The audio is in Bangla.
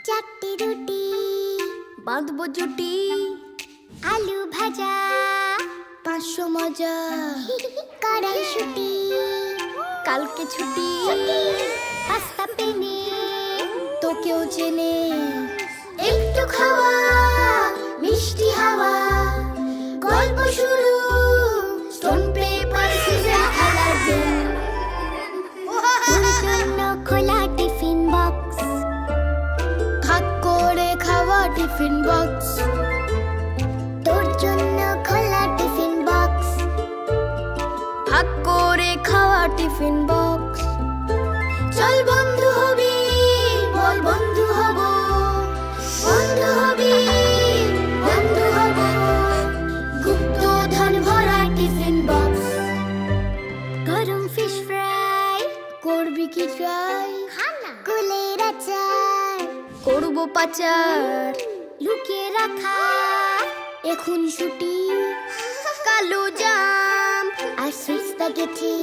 চারটি রুটি বাঁধবো জুটি, আলু ভাজা 500 মজা, কড়াইশুঁটি কালকে ছুটি, পাস্তা পেনে তোকেও চেনে। একটু খাওয়া মিষ্টি হাওয়া গল্প শুরু স্টোন পেপার সিজার অ্যালার্জিন তোর জন্য খোলা টিফিন বক্স ভাগ করে খাওয়া টিফিন বক্স, তোর জন্য খোলা টিফিন বক্স ভাগ করে খাওয়া টিফিন বক্স। চল বন্ধু হবি বল বন্ধু হব বন্ধু হবি বন্ধু হব গুপ্তধন ভরা টিফিন বক্স গরম ফিশ ফ্রাই করবি কি ট্রাই, কুলের আচার করবো পাচার, লুকিয়ে রাখা এখন ছুটি, কালো জাম আর সুইট স্প্যাগেটি